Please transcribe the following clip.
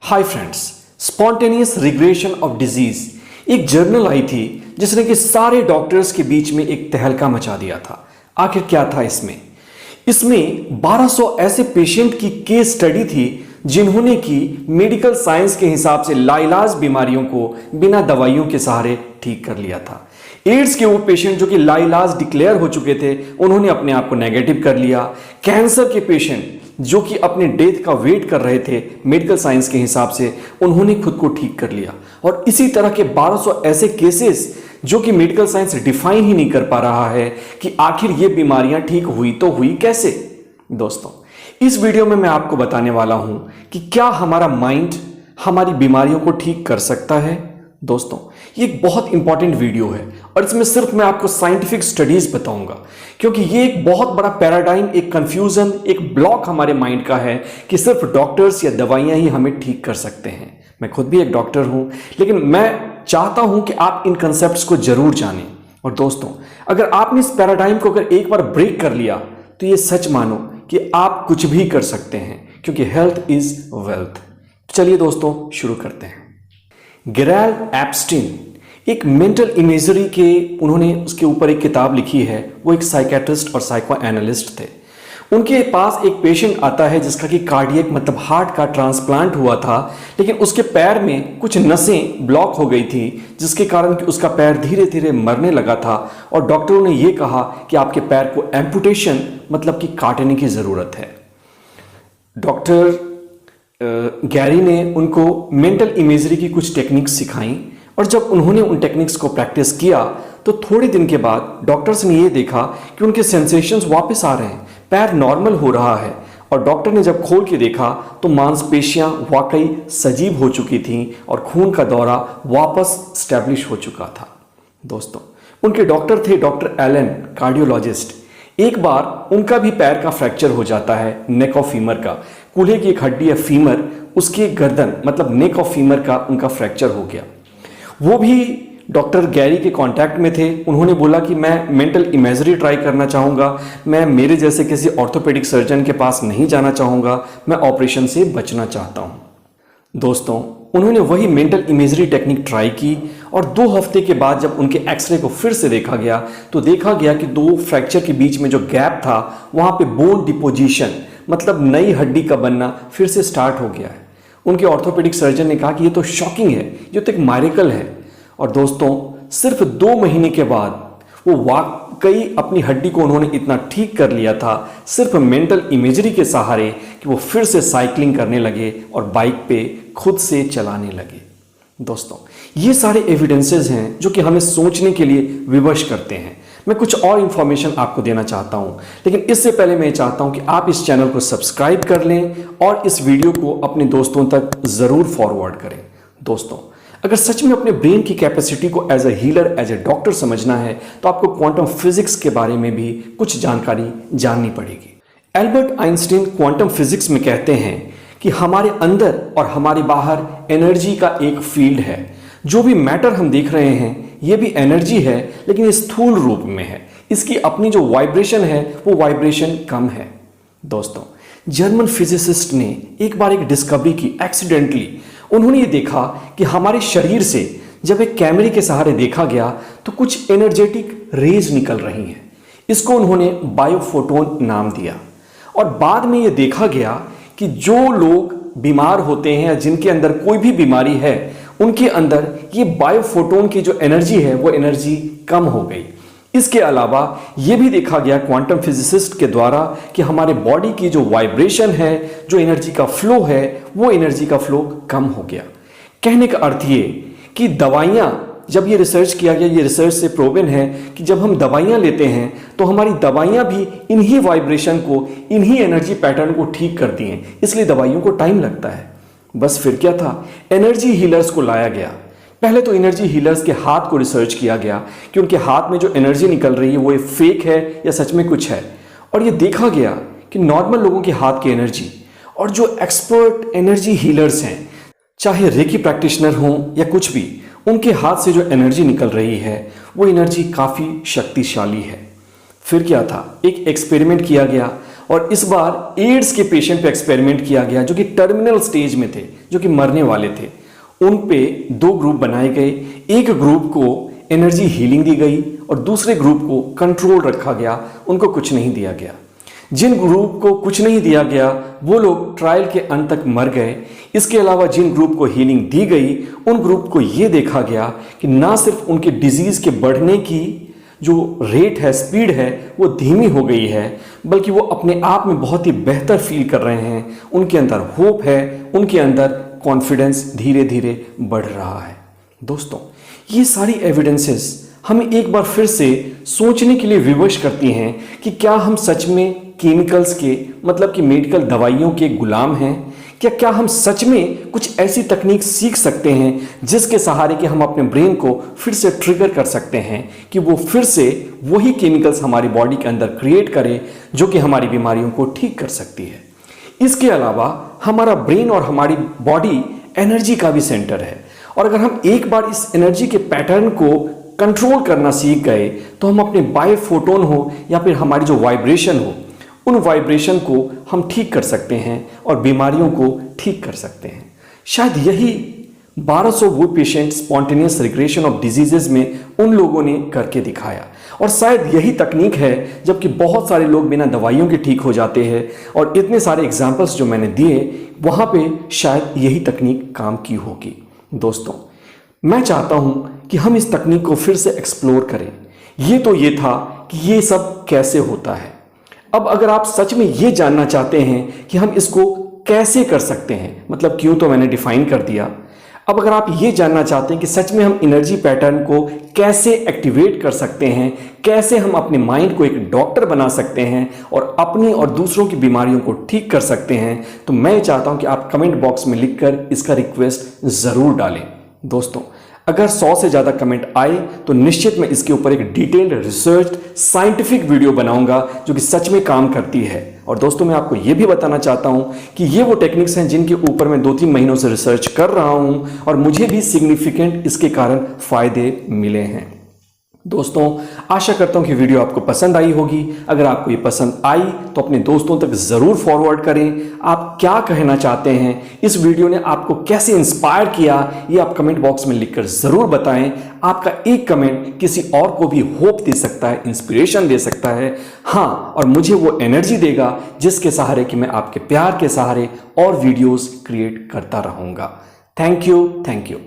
Hi friends, spontaneous regression of disease एक journal आई थी जिसने कि सारे डॉक्टर्स के बीच में एक तहलका मचा दिया था। आखिर क्या था इसमें 1200 ऐसे पेशेंट की केस स्टडी थी जिन्होंने की मेडिकल साइंस के हिसाब से लाइलाज बीमारियों को बिना दवाइयों के सहारे ठीक कर लिया था। एड्स के वो पेशेंट जो कि लाइलाज डिक्लेयर हो चुके थे उन्होंने अपने आप को नेगेटिव कर लिया। कैंसर के पेशेंट जो कि अपने डेथ का वेट कर रहे थे मेडिकल साइंस के हिसाब से उन्होंने खुद को ठीक कर लिया। और इसी तरह के 1200 ऐसे केसेस जो कि मेडिकल साइंस डिफाइन ही नहीं कर पा रहा है कि आखिर ये बीमारियां ठीक हुई तो हुई कैसे। दोस्तों, इस वीडियो में मैं आपको बताने वाला हूं कि क्या हमारा माइंड हमारी बीमारियों को ठीक कर सकता है। दोस्तों, ये एक बहुत इंपॉर्टेंट वीडियो है और इसमें सिर्फ मैं आपको साइंटिफिक स्टडीज बताऊंगा, क्योंकि ये एक बहुत बड़ा पैराडाइम, एक कंफ्यूजन, एक ब्लॉक हमारे माइंड का है कि सिर्फ डॉक्टर्स या दवाइयां ही हमें ठीक कर सकते हैं। मैं खुद भी एक डॉक्टर हूं, लेकिन मैं चाहता हूं कि आप इन कंसेप्ट्स को जरूर जानें। और दोस्तों, अगर आपने इस पैराडाइम को अगर एक बार ब्रेक कर लिया तो ये सच मानो कि आप कुछ भी कर सकते हैं, क्योंकि हेल्थ इज वेल्थ। चलिए दोस्तों, शुरू करते हैं। गेराल्ड एप्स्टीन एक मेंटल इमेजरी के उन्होंने उसके ऊपर एक किताब लिखी है। वो एक साइकेट्रिस्ट और साइको एनालिस्ट थे। उनके पास एक पेशेंट आता है जिसका कि कार्डियक मतलब हार्ट का ट्रांसप्लांट हुआ था, लेकिन उसके पैर में कुछ नसें ब्लॉक हो गई थी जिसके कारण कि उसका पैर धीरे धीरे मरने लगा था। और डॉक्टरों ने ये कहा कि आपके पैर को एम्पुटेशन मतलब कि काटने की ज़रूरत है। डॉक्टर गैरी ने उनको मेंटल इमेजरी की कुछ टेक्निक्स सिखाई और जब उन्होंने उन टेक्निक्स को प्रैक्टिस किया तो थोड़े दिन के बाद डॉक्टर्स ने ये देखा कि उनके सेंसेशंस वापस आ रहे हैं, पैर नॉर्मल हो रहा है। और डॉक्टर ने जब खोल के देखा तो मांसपेशियां वाकई सजीव हो चुकी थीं और खून का दौरा वापस स्टैब्लिश हो चुका था। दोस्तों, उनके डॉक्टर थे डॉक्टर एलन, कार्डियोलॉजिस्ट। एक बार उनका भी पैर का फ्रैक्चर हो जाता है, नेक ऑफ फीमर का, कूल्हे की एक हड्डी है फीमर, उसकी गर्दन मतलब नेक ऑफ फीमर का उनका फ्रैक्चर हो गया। वो भी डॉक्टर गैरी के कांटेक्ट में थे। उन्होंने बोला कि मैं मेंटल इमेजरी ट्राई करना चाहूँगा, मैं मेरे जैसे किसी ऑर्थोपेडिक सर्जन के पास नहीं जाना चाहूँगा, मैं ऑपरेशन से बचना चाहता हूँ। दोस्तों, उन्होंने वही मेंटल इमेजरी टेक्निक ट्राई की और 2 हफ्ते के बाद जब उनके एक्सरे को फिर से देखा गया तो देखा गया कि 2 फ्रैक्चर के बीच में जो गैप था वहाँ पे बोन डिपोजिशन मतलब नई हड्डी का बनना फिर से स्टार्ट हो गया है। उनके ऑर्थोपेडिक सर्जन ने कहा कि ये तो शॉकिंग है, ये तो एक मायरेकल है। और दोस्तों, सिर्फ 2 महीने के बाद वो वाकई अपनी हड्डी को उन्होंने इतना ठीक कर लिया था सिर्फ मेंटल इमेजरी के सहारे कि वो फिर से साइकिलिंग करने लगे और बाइक पे खुद से चलाने लगे। दोस्तों, ये सारे एविडेंसेस हैं जो कि हमें सोचने के लिए विवश करते हैं। मैं कुछ और इंफॉर्मेशन आपको देना चाहता हूं, लेकिन इससे पहले मैं चाहता हूं कि आप इस चैनल को सब्सक्राइब कर लें और इस वीडियो को अपने दोस्तों तक जरूर फॉरवर्ड करें। दोस्तों, अगर सच में अपने ब्रेन की कैपेसिटी को as a healer, as a doctor समझना है तो आपको क्वांटम फिजिक्स के बारे में भी कुछ जानकारी जाननी पड़ेगी। एल्बर्ट आइंस्टीन क्वांटम फिजिक्स में कहते हैं कि हमारे अंदर और हमारे बाहर एनर्जी का एक फील्ड है। जो भी मैटर हम देख रहे हैं ये भी एनर्जी है, लेकिन स्थूल रूप में है। इसकी अपनी जो वाइब्रेशन है वो वाइब्रेशन कम है। दोस्तों, जर्मन फिजिसिस्ट ने एक बार एक डिस्कवरी की एक्सीडेंटली। उन्होंने ये देखा कि हमारे शरीर से जब एक कैमरे के सहारे देखा गया तो कुछ एनर्जेटिक रेज निकल रही हैं। इसको उन्होंने बायोफोटोन नाम दिया। और बाद में ये देखा गया कि जो लोग बीमार होते हैं या जिनके अंदर कोई भी बीमारी है उनके अंदर ये बायोफोटोन की जो एनर्जी है वो एनर्जी कम हो गई। इसके अलावा ये भी देखा गया क्वांटम फिजिसिस्ट के द्वारा कि हमारे बॉडी की जो वाइब्रेशन है, जो एनर्जी का फ्लो है, वो एनर्जी का फ्लो कम हो गया। कहने का अर्थ ये कि दवाइयाँ, जब ये रिसर्च किया गया, ये रिसर्च से प्रूवन है कि जब हम दवाइयाँ लेते हैं तो हमारी दवाइयाँ भी इन्हीं वाइब्रेशन को, इन्हीं एनर्जी पैटर्न को ठीक करती हैं। इसलिए दवाइयों को टाइम लगता है। बस फिर क्या था, एनर्जी हीलर्स को लाया गया। पहले तो एनर्जी हीलर्स के हाथ को रिसर्च किया गया कि उनके हाथ में जो एनर्जी निकल रही है वो फेक है या सच में कुछ है। और ये देखा गया कि नॉर्मल लोगों के हाथ की एनर्जी और जो एक्सपर्ट एनर्जी हीलर्स हैं, चाहे रेकी प्रैक्टिशनर हों या कुछ भी, उनके हाथ से जो एनर्जी निकल रही है वो एनर्जी काफ़ी शक्तिशाली है। फिर क्या था, एक एक्सपेरिमेंट किया गया और इस बार एड्स के पेशेंट पे एक्सपेरिमेंट किया गया जो कि टर्मिनल स्टेज में थे, जो कि मरने वाले थे। उन पे 2 ग्रुप बनाए गए। एक ग्रुप को एनर्जी हीलिंग दी गई और दूसरे ग्रुप को कंट्रोल रखा गया, उनको कुछ नहीं दिया गया। जिन ग्रुप को कुछ नहीं दिया गया वो लोग ट्रायल के अंत तक मर गए। इसके अलावा जिन ग्रुप को हीलिंग दी गई उन ग्रुप को ये देखा गया कि ना सिर्फ उनके डिजीज के बढ़ने की जो रेट है, स्पीड है, वो धीमी हो गई है, बल्कि वो अपने आप में बहुत ही बेहतर फील कर रहे हैं। उनके अंदर होप है, उनके अंदर कॉन्फिडेंस धीरे धीरे बढ़ रहा है। दोस्तों, ये सारी एविडेंसेस हमें एक बार फिर से सोचने के लिए विवश करती हैं कि क्या हम सच में केमिकल्स के, मतलब कि मेडिकल दवाइयों के गुलाम हैं? क्या हम सच में कुछ ऐसी तकनीक सीख सकते हैं जिसके सहारे कि हम अपने ब्रेन को फिर से ट्रिगर कर सकते हैं कि वो फिर से वही केमिकल्स हमारी बॉडी के अंदर क्रिएट करे जो कि हमारी बीमारियों को ठीक कर सकती है। इसके अलावा हमारा ब्रेन और हमारी बॉडी एनर्जी का भी सेंटर है, और अगर हम एक बार इस एनर्जी के पैटर्न को कंट्रोल करना सीख गए तो हम अपने बायोफोटोन हो या फिर हमारी जो वाइब्रेशन हो, उन वाइब्रेशन को हम ठीक कर सकते हैं और बीमारियों को ठीक कर सकते हैं। शायद यही 1200 वो patient spontaneous regression of diseases में उन लोगों ने करके दिखाया, और शायद यही तकनीक है जबकि बहुत सारे लोग बिना दवाइयों के ठीक हो जाते हैं। और इतने सारे एग्जाम्पल्स जो मैंने दिए वहाँ पे शायद यही तकनीक काम की होगी। दोस्तों, मैं चाहता हूँ कि हम इस तकनीक को फिर से एक्सप्लोर करें। ये था कि ये सब कैसे होता है। अब अगर आप सच में ये जानना चाहते हैं कि हम इसको कैसे कर सकते हैं, मतलब क्यों, तो मैंने डिफाइन कर दिया। अब अगर आप ये जानना चाहते हैं कि सच में हम एनर्जी पैटर्न को कैसे एक्टिवेट कर सकते हैं, कैसे हम अपने माइंड को एक डॉक्टर बना सकते हैं और अपनी और दूसरों की बीमारियों को ठीक कर सकते हैं, तो मैं चाहता हूं कि आप कमेंट बॉक्स में लिखकर इसका रिक्वेस्ट जरूर डालें। दोस्तों, अगर 100 से ज़्यादा कमेंट आए तो निश्चित मैं इसके ऊपर एक डिटेल्ड रिसर्च साइंटिफिक वीडियो बनाऊंगा जो कि सच में काम करती है। और दोस्तों, मैं आपको यह भी बताना चाहता हूं कि ये वो टेक्निक्स हैं जिनके ऊपर मैं 2-3 महीनों से रिसर्च कर रहा हूं और मुझे भी सिग्निफिकेंट इसके कारण फायदे मिले हैं। दोस्तों, आशा करता हूं कि वीडियो आपको पसंद आई होगी। अगर आपको ये पसंद आई तो अपने दोस्तों तक जरूर फॉरवर्ड करें। आप क्या कहना चाहते हैं, इस वीडियो ने आपको कैसे इंस्पायर किया, ये आप कमेंट बॉक्स में लिखकर जरूर बताएं। आपका एक कमेंट किसी और को भी होप दे सकता है, इंस्पिरेशन दे सकता है, हाँ, और मुझे वो एनर्जी देगा जिसके सहारे कि मैं आपके प्यार के सहारे और वीडियोस क्रिएट करता रहूंगा। Thank you.